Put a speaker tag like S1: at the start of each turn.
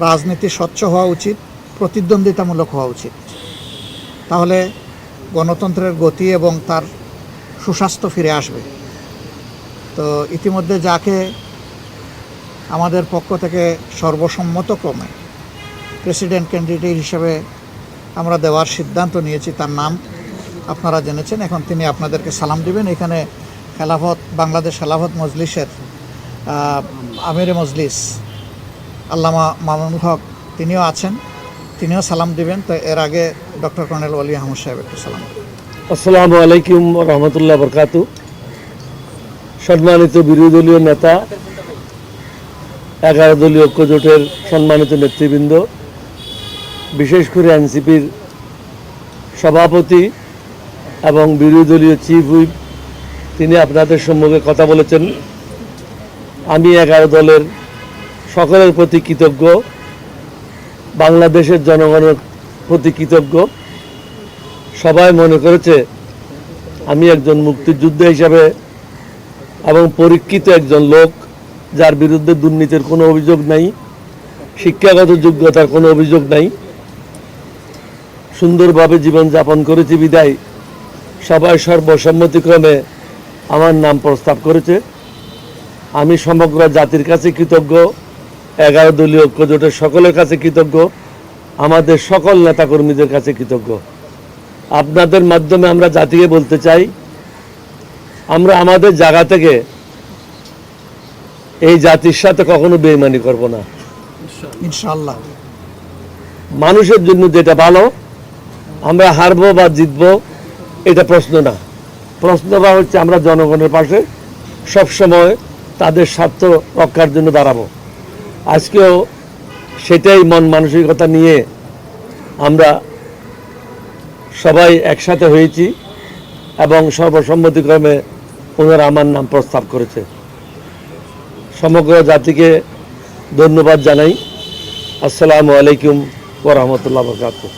S1: রাজনীতি স্বচ্ছ হওয়া উচিত, প্রতিদ্বন্দ্বিতামূলক হওয়া উচিত। তাহলে গণতন্ত্রের গতি এবং তার সুস্বাস্থ্য ফিরে আসবে। তো ইতিমধ্যে যাকে আমাদের পক্ষ থেকে সর্বসম্মতক্রমে প্রেসিডেন্ট ক্যান্ডিডেট হিসেবে আমরা দেওয়ার সিদ্ধান্ত নিয়েছি, তার নাম আপনারা জেনেছেন। এখন তিনি আপনাদেরকে সালাম দিবেন। এখানে বাংলাদেশ খেলাফত মজলিসের আমিরে মজলিস আল্লামা মামুনুল হক তিনিও আছেন, তিনিও সালাম দিবেন। তো এর আগে ডক্টর কর্নেল ওয়ালি আহমদ সাহেব একটু সালাম।
S2: আসসালামু আলাইকুম রহমতুল্লাহ বরকাতু। সম্মানিত বিরোধী দলীয় নেতা, 11 দলীয় ঐক্যজোটের সম্মানিত নেতৃবৃন্দ, বিশেষ করে এনসিপির সভাপতি এবং বিরোধী দলীয় চিফ হুইপ, তিনি আপনাদের সম্মুখে কথা বলেছেন। আমি 11 দলের সকলের প্রতি কৃতজ্ঞ, বাংলাদেশের জনগণের প্রতি কৃতজ্ঞ। সবাই মনে করেছে আমি একজন মুক্তিযোদ্ধা হিসাবে এবং পরীক্ষিত একজন লোক, যার বিরুদ্ধে দুর্নীতির কোনো অভিযোগ নাই, শিক্ষাগত যোগ্যতার কোনো অভিযোগ নাই, সুন্দরভাবে জীবনযাপন করেছি বিদায় সবাই সর্বসম্মতিক্রমে আমার নাম প্রস্তাব করেছে। আমি সমগ্র জাতির কাছে কৃতজ্ঞ, 11 দলীয় ঐক্যজোটের সকলের কাছে কৃতজ্ঞ, আমাদের সকল নেতাকর্মীদের কাছে কৃতজ্ঞ। আপনাদের মাধ্যমে আমরা জাতিকে বলতে চাই, আমরা আমাদের জায়গা থেকে এই জাতির সাথে কখনো বেইমানি করব না
S1: ইনশাআল্লাহ।
S2: মানুষের জন্য যেটা ভালো, আমরা হারবো বা জিতবো এটা প্রশ্ন না। প্রশ্নটা হচ্ছে আমরা জনগণের পাশে সবসময় তাদের স্বার্থ রক্ষার জন্য দাঁড়াবো। আজকেও সেটাই মন মানসিকতা নিয়ে আমরা সবাই একসাথে হয়েছি এবং সর্বসম্মতিক্রমে ওনারা আমার নাম প্রস্তাব করেছে। সমগ্র জাতিকে ধন্যবাদ জানাই। আসসালামু আলাইকুম ওয়া রাহমাতুল্লাহি ওয়া বারাকাতুহু।